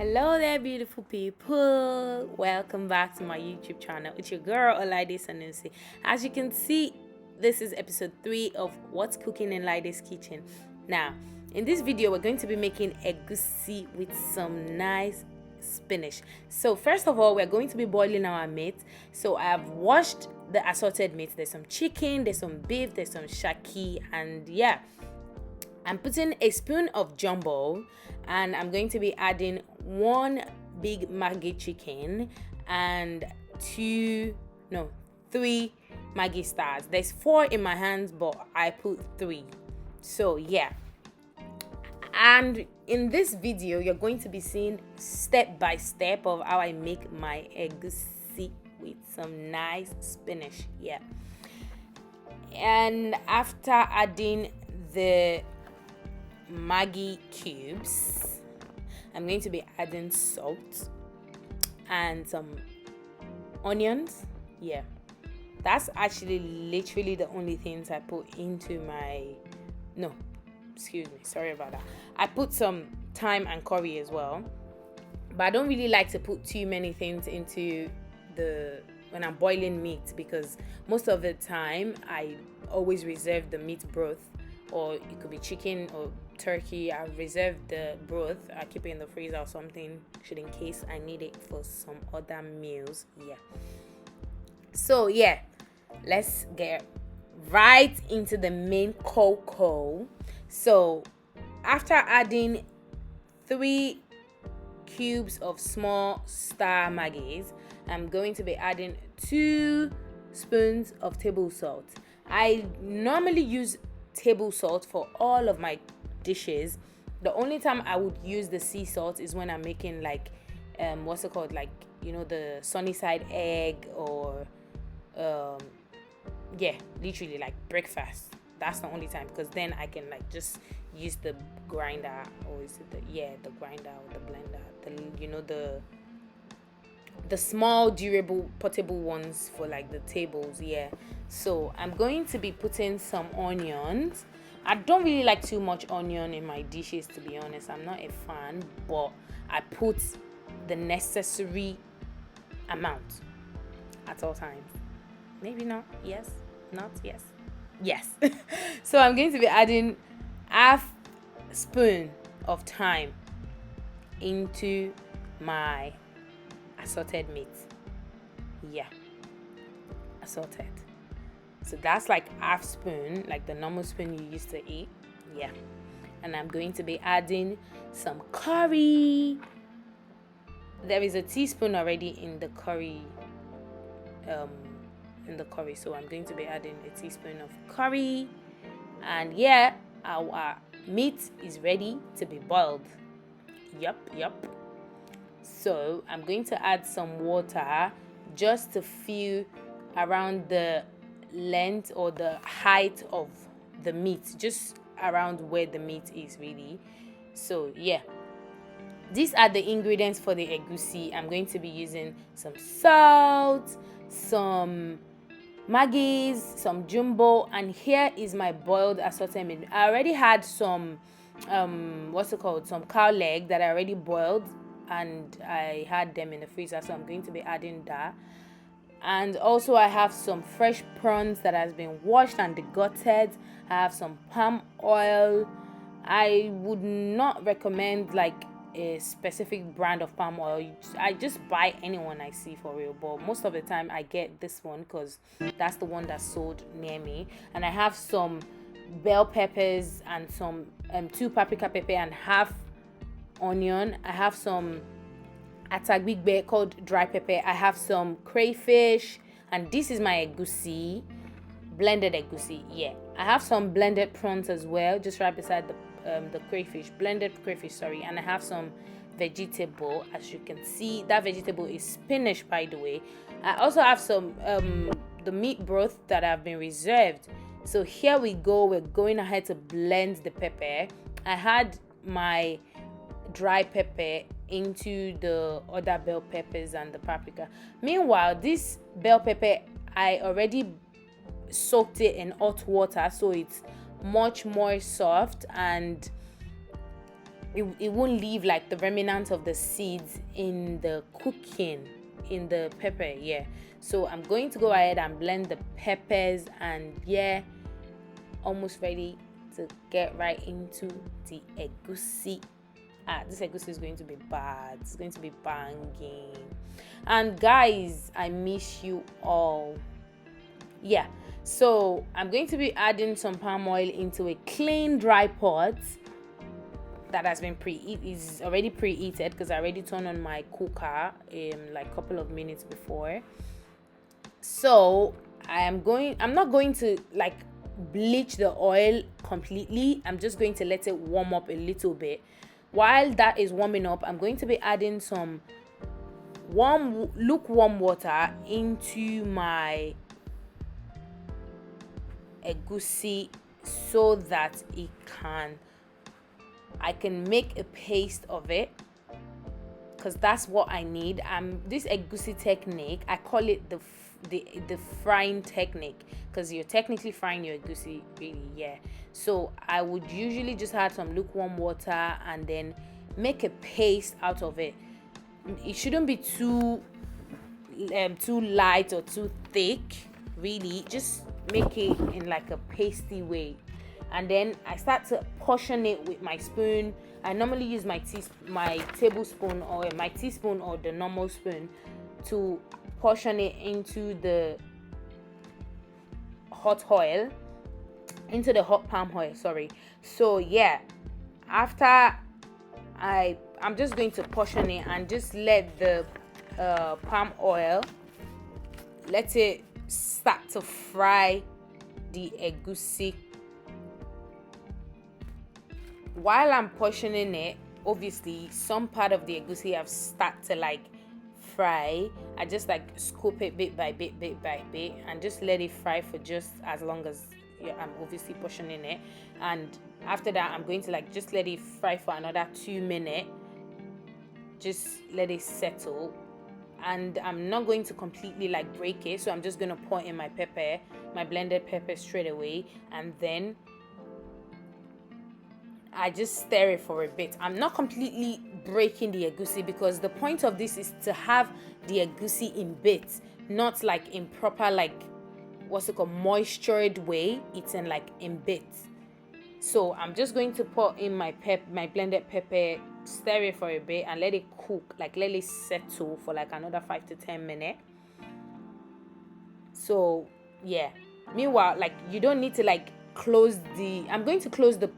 Hello there, beautiful people. Welcome back to my YouTube channel. It's your girl Olaide Sanusi. As you can see, this is episode 3 of What's Cooking in Laide's Kitchen. Now, in this video, we're going to be making egusi with some nice spinach. So first of all, we're going to be boiling our meat. So I've washed the assorted meat. There's some chicken, there's some beef, there's some shaki, and yeah, I'm putting a spoon of jumbo, and I'm going to be adding 1 big Maggi chicken and 3 Maggi stars. There's 4 in my hands, but I put 3. So yeah. And in this video, you're going to be seeing step by step of how I make my egusi with some nice spinach. Yeah. And after adding the Maggi cubes, I'm going to be adding salt and some onions. Yeah, that's actually literally the only things I put into my sorry about that. I put some thyme and curry as well, but I don't really like to put too many things into when I'm boiling meat, because most of the time I always reserve the meat broth, or it could be chicken or turkey. I reserve the broth. I keep it in the freezer or something, in case I need it for some other meals. Yeah. So yeah, let's get right into the main cocoa. So after adding 3 cubes of small star Maggis, I'm going to be adding 2 spoons of table salt. I normally use table salt for all of my dishes. The only time I would use the sea salt is when I'm making the sunny side egg, or literally like breakfast. That's the only time, because then I can just use the grinder, or is it the grinder or the blender, the small durable portable ones for the tables. Yeah. So I'm going to be putting some onions. I don't really like too much onion in my dishes, to be honest. I'm not a fan, but I put the necessary amount at all times. Maybe not. Yes. Not. Yes. Yes. So I'm going to be adding half spoon of thyme into my assorted meat. Yeah, assorted. So that's half spoon, like the normal spoon you used to eat. Yeah. And I'm going to be adding some curry. There is a teaspoon already in the curry. So I'm going to be adding a teaspoon of curry. And yeah, our meat is ready to be boiled. Yup. So I'm going to add some water just to fill around the length or the height of the meat, just around where the meat is really. So yeah, these are the ingredients for the egusi. I'm going to be using some salt, some Maggis, some jumbo, and here is my boiled assorted meat. I already had some some cow leg that I already boiled, and I had them in the freezer, so I'm going to be adding that. And also I have some fresh prawns that has been washed and degutted. I have some palm oil. I would not recommend a specific brand of palm oil. I just buy anyone I see, for real, but most of the time I get this one because that's the one that's sold near me. And I have some bell peppers and some 2 paprika pepper and half onion. I have some atagbigbe called dry pepper. I have some crayfish, and this is my egusi, blended egusi. Yeah, I have some blended prawns as well, just right beside the blended crayfish, and I have some vegetable. As you can see, that vegetable is spinach, by the way. I also have some the meat broth that have been reserved. So here we go, we're going ahead to blend the pepper. I had my dry pepper into the other bell peppers and the paprika. Meanwhile, this bell pepper, I already soaked it in hot water, so it's much more soft, and it won't leave like the remnant of the seeds in the cooking, in the pepper. Yeah, so I'm going to go ahead and blend the peppers, and yeah, almost ready to get right into the egusi. This egusi is going to be bad. It's going to be banging. And guys, I miss you all. Yeah, so I'm going to be adding some palm oil into a clean dry pot that has been is already preheated, because I already turned on my cooker like a couple of minutes before. So I'm not going to like bleach the oil completely. I'm just going to let it warm up a little bit. While that is warming up, I'm going to be adding some lukewarm water into my egusi so that I can make a paste of it, because that's what I need. This egusi technique, I call it the frying technique, because you're technically frying your egusi, really. Yeah, so I would usually just add some lukewarm water and then make a paste out of it. It shouldn't be too light or too thick, really. Just make it in like a pasty way, and then I start to portion it with my spoon. I normally use my tablespoon or my teaspoon or the normal spoon to portion it into the hot oil, into the hot palm oil, sorry. So yeah, after I'm just going to portion it and just let the palm oil, let it start to fry the egusi. While I'm portioning it, obviously some part of the egusi have started to like fry. I just like scoop it bit by bit and just let it fry for just as long as I'm obviously portioning it. And after that, I'm going to like just let it fry for another 2 minutes. Just let it settle, and I'm not going to completely like break it, so I'm just gonna pour in my pepper, my blended pepper straight away, and then I just stir it for a bit. I'm not completely breaking the egusi, because the point of this is to have the egusi in bits, not like in proper like moistured way. It's in like in bits. So I'm just going to pour in my blended pepper, stir it for a bit, and let it cook, like let it settle for like another 5 to 10 minutes. So yeah, meanwhile, like you don't need to like I'm going to close the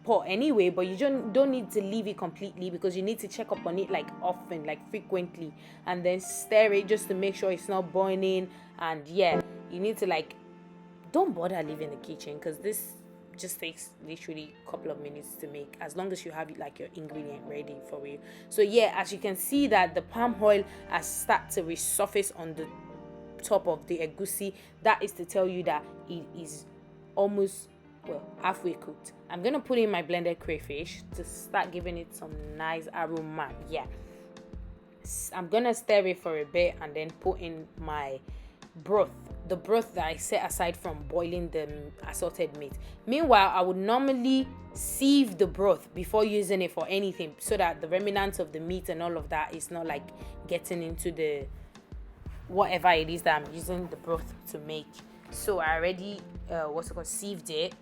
pot anyway, but you don't need to leave it completely, because you need to check up on it like often, like frequently, and then stir it just to make sure it's not burning. And yeah, you need to like, don't bother leaving the kitchen, because this just takes literally a couple of minutes to make, as long as you have like your ingredient ready for you. So yeah, as you can see that the palm oil has started to resurface on the top of the egusi. That is to tell you that it is almost halfway cooked. I'm gonna put in my blended crayfish to start giving it some nice aroma. Yeah, I'm gonna stir it for a bit and then put in my broth, the broth that I set aside from boiling the assorted meat. Meanwhile, I would normally sieve the broth before using it for anything, so that the remnants of the meat and all of that is not like getting into the whatever it is that I'm using the broth to make. So I already sieved it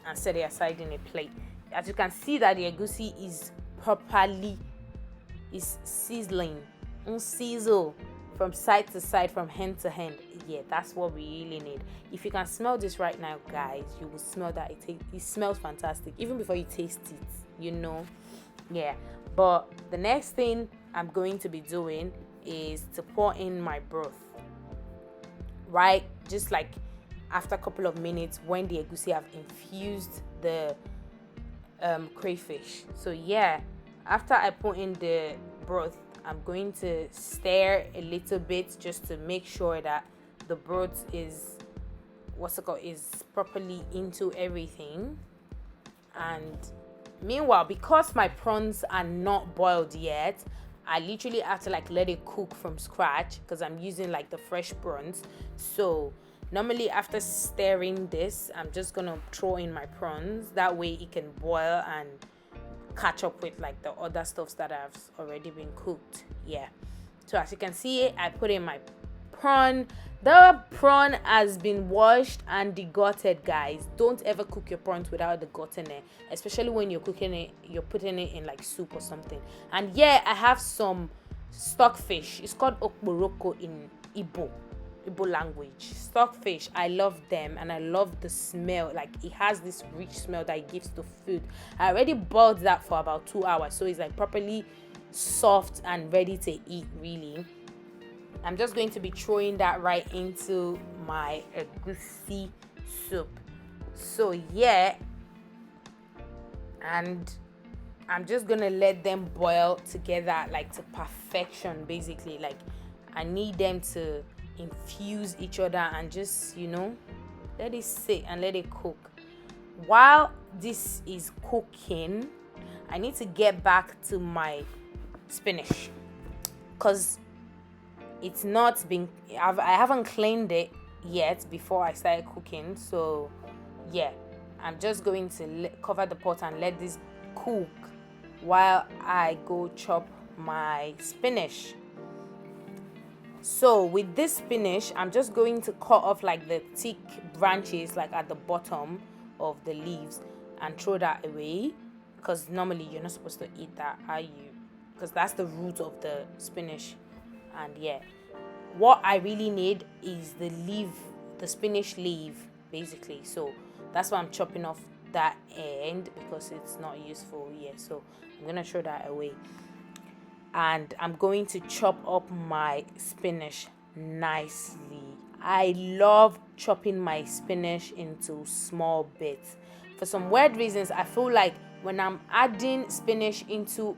and set it aside in a plate. As you can see that the egusi is sizzling, sizzle from side to side, from hand to hand. Yeah, that's what we really need. If you can smell this right now, guys, you will smell that it smells fantastic even before you taste it, Yeah, but the next thing I'm going to be doing is to pour in my broth, right? Just like after a couple of minutes, when the egusi have infused the crayfish. So yeah, after I put in the broth, I'm going to stir a little bit just to make sure that the broth is properly into everything. And meanwhile, because my prawns are not boiled yet, I literally have to like let it cook from scratch, because I'm using like the fresh prawns. So normally after stirring this, I'm just gonna throw in my prawns. That way it can boil and catch up with like the other stuffs that have already been cooked. Yeah, so as you can see, I put in my prawn. The prawn has been washed and degutted, guys. Don't ever cook your prawns without the gut in it, especially when you're cooking it, you're putting it in like soup or something. And yeah, I have some stockfish. It's called okporoko in Igbo language. Stockfish, I love them, and I love the smell. Like, it has this rich smell that it gives to food. I already boiled that for about 2 hours, so it's like properly soft and ready to eat. Really, I'm just going to be throwing that right into my egusi soup. So yeah, and I'm just gonna let them boil together like to perfection. Basically, like, I need them to infuse each other and just, let it sit and let it cook. While this is cooking, I need to get back to my spinach, because it's not been, I haven't cleaned it yet before I started cooking. So yeah, I'm just going to cover the pot and let this cook while I go chop my spinach. So with this spinach, I'm just going to cut off like the thick branches like at the bottom of the leaves and throw that away, because normally you're not supposed to eat that, are you? Because that's the root of the spinach. And yeah, what I really need is the spinach leaf, basically. So that's why I'm chopping off that end, because it's not useful. Yeah, so I'm gonna throw that away, and I'm going to chop up my spinach nicely. I love chopping my spinach into small bits. For some weird reasons, I feel like when I'm adding spinach into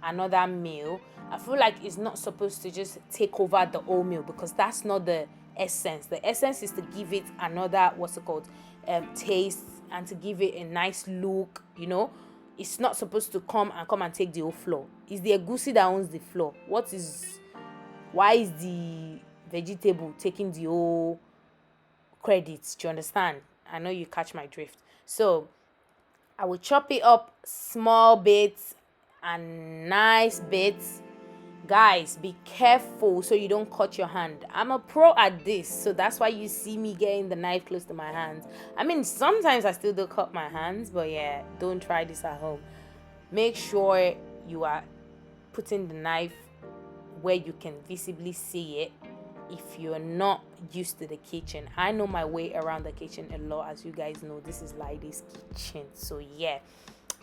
another meal, I feel like it's not supposed to just take over the whole meal, because that's not the essence. The essence is to give it another, taste, and to give it a nice look. It's not supposed to come and take the whole floor. It's the egusi that owns the floor. Why is the vegetable taking the whole credits? Do you understand? I know you catch my drift. So I will chop it up small bits and nice bits. Guys, be careful so you don't cut your hand. I'm a pro at this, so that's why you see me getting the knife close to my hands. I mean, sometimes I still do cut my hands, but yeah, don't try this at home. Make sure you are putting the knife where you can visibly see it if you're not used to the kitchen. I know my way around the kitchen a lot. As you guys know, this is Laide's kitchen, so yeah,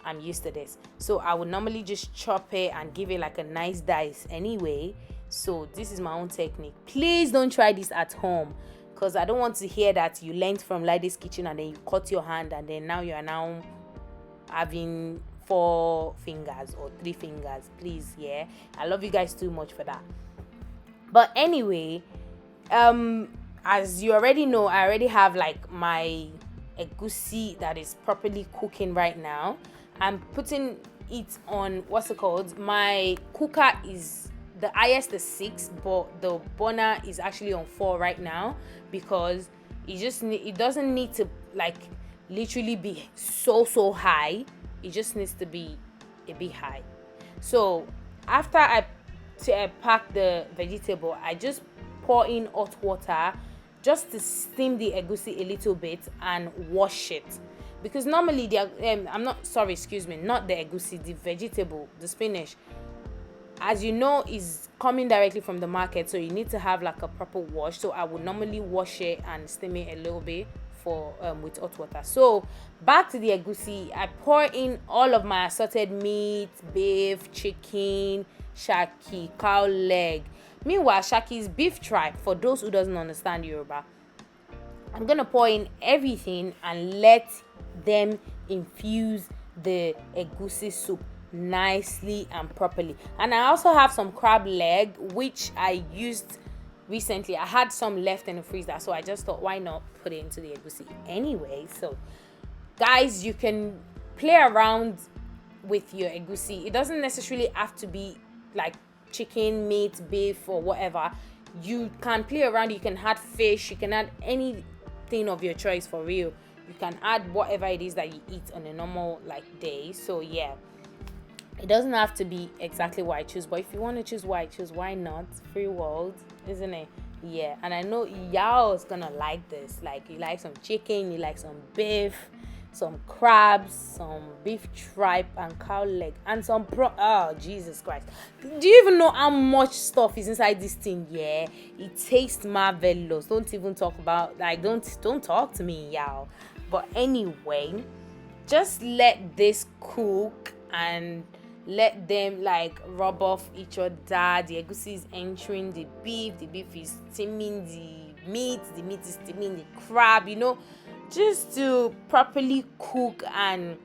I'm used to this. So I would normally just chop it and give it like a nice dice anyway. So this is my own technique. Please don't try this at home, because I don't want to hear that you learned from Laide's kitchen and then you cut your hand and then now you are now having 4 fingers or 3 fingers. Please, yeah, I love you guys too much for that. But anyway, as you already know, I already have like my egusi that is properly cooking right now. I'm putting it on my cooker is the highest is 6, but the burner is actually on 4 right now, because it doesn't need to like literally be so high. It just needs to be a bit high. So after I pack the vegetable, I just pour in hot water just to steam the egusi a little bit and wash it. Because normally not the egusi, the vegetable, the spinach, as you know, is coming directly from the market, so you need to have like a proper wash. So I would normally wash it and steam it a little bit with hot water. So back to the egusi, I pour in all of my assorted meat, beef, chicken, shaki, cow leg. Meanwhile, shaki is beef tripe for those who doesn't understand Yoruba. I'm gonna pour in everything and let them infuse the egusi soup nicely and properly. And I also have some crab leg which I used recently. I had some left in the freezer, so I just thought, why not put it into the egusi anyway. So guys, you can play around with your egusi. It doesn't necessarily have to be like chicken, meat, beef, or whatever. You can play around. You can add fish, you can add anything of your choice. For real, you can add whatever it is that you eat on a normal like day. So yeah, It doesn't have to be exactly what I choose, but if you want to choose what I choose, why not? Free world, isn't it? Yeah, and I know y'all is gonna like this. Like, you like some chicken, you like some beef, some crabs, some beef tripe and cow leg, and some oh Jesus Christ. Do you even know how much stuff is inside this thing? Yeah, it tastes marvelous. Don't even talk about, like, don't talk to me, y'all. But anyway, just let this cook and let them like rub off each other. The egusi is entering the beef is steaming the meat is steaming the crab, just to properly cook. And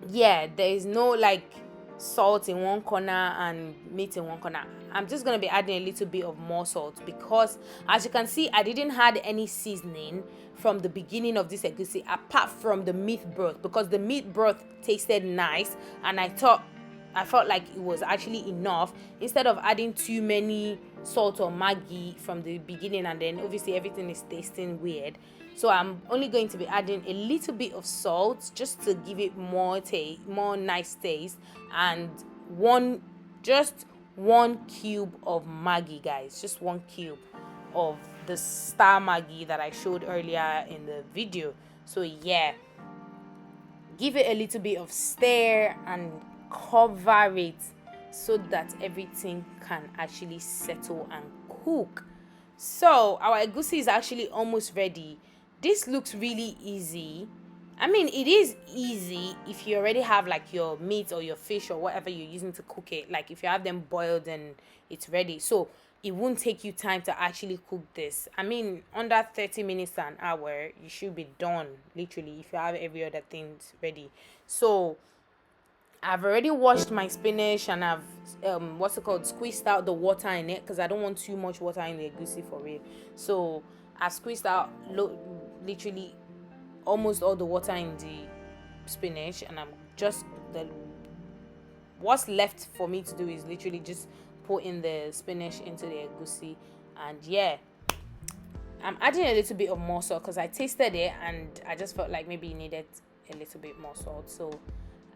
yeah, there is no like salt in one corner and meat in one corner. I'm just going to be adding a little bit of more salt because, as you can see, I didn't add any seasoning from the beginning of this egusi apart from the meat broth, because the meat broth tasted nice and I felt like it was actually enough, instead of adding too many salt or Maggi from the beginning and then obviously everything is tasting weird. So I'm only going to be adding a little bit of salt just to give it more nice taste, and just one cube of Maggi, guys, just one cube of the star Maggi that I showed earlier in the video. So yeah, give it a little bit of stir and cover it so that everything can actually settle and cook. So our egusi is actually almost ready. This looks really easy. I mean, it is easy if you already have like your meat or your fish or whatever you're using to cook it. Like, if you have them boiled and it's ready, so it won't take you time to actually cook this. I mean, under 30 minutes to an hour you should be done, literally, if you have every other thing ready. So I've already washed my spinach and I've squeezed out the water in it, because I don't want too much water in the egusi for it. So I've squeezed out literally almost all the water in the spinach, and what's left for me to do is literally just put in the spinach into the egusi. And yeah, I'm adding a little bit of more salt because I tasted it and I just felt like maybe it needed a little bit more salt. So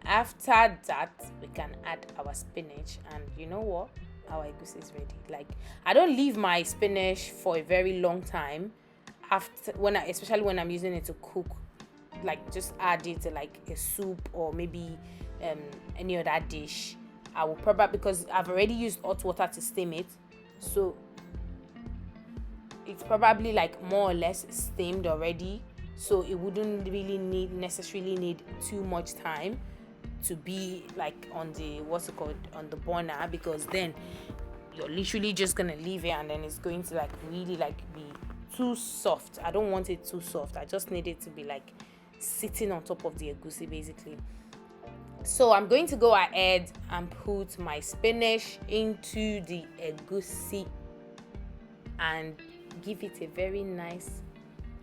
after that, we can add our spinach, and you know what, our egusi is ready. Like, I don't leave my spinach for a very long time especially when I'm using it to cook. Like, just add it to like a soup or maybe any other dish. I will probably, because I've already used hot water to steam it, so it's probably like more or less steamed already, so it wouldn't really necessarily need too much time to be like on the on the burner, because then you're literally just gonna leave it and then it's going to like really like be too soft. I don't want it too soft. I just need it to be like sitting on top of the egusi basically. So I'm going to go ahead and put my spinach into the egusi and give it a very nice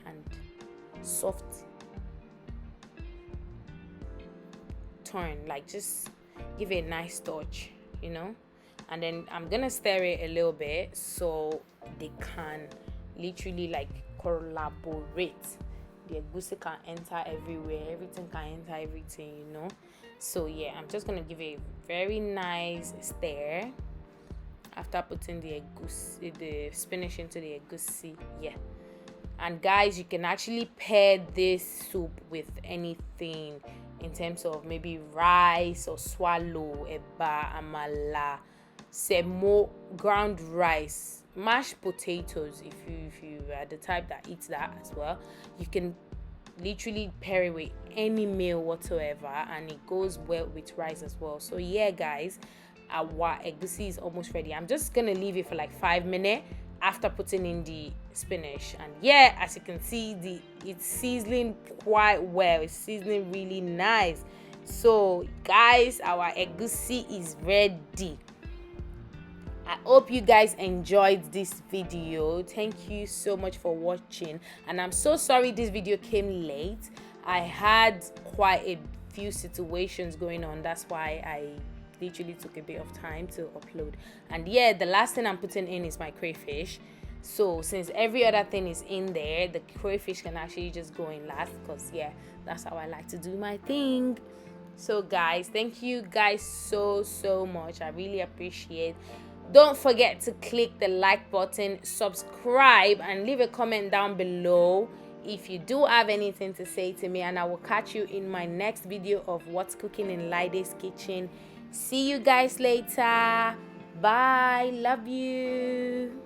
and soft turn. Like, just give it a nice touch, and then I'm gonna stir it a little bit so they can literally like collaborate. The egusi can enter everywhere, everything can enter everything, So yeah, I'm just gonna give it a very nice stir after putting the spinach into the egusi. Yeah. And guys, you can actually pair this soup with anything, in terms of maybe rice or swallow, eba, amala, semo, ground rice, mashed potatoes. If you are the type that eats that as well, you can literally pair it with any meal whatsoever, and it goes well with rice as well. So yeah, guys, our egusi is almost ready. I'm just gonna leave it for like 5 minutes after putting in the spinach, and yeah, as you can see, it's sizzling quite well. It's sizzling really nice. So guys, our egusi is ready. I hope you guys enjoyed this video. Thank you so much for watching, and I'm so sorry this video came late. I had quite a few situations going on, that's why I literally took a bit of time to upload. And yeah, the last thing I'm putting in is my crayfish. So since every other thing is in there, the crayfish can actually just go in last, because yeah, that's how I like to do my thing. So guys, thank you guys so much. I really appreciate. Don't forget to click the like button, subscribe, and leave a comment down below if you do have anything to say to me, and I will catch you in my next video of what's cooking in Laide's kitchen. See you guys later. Bye. Love you.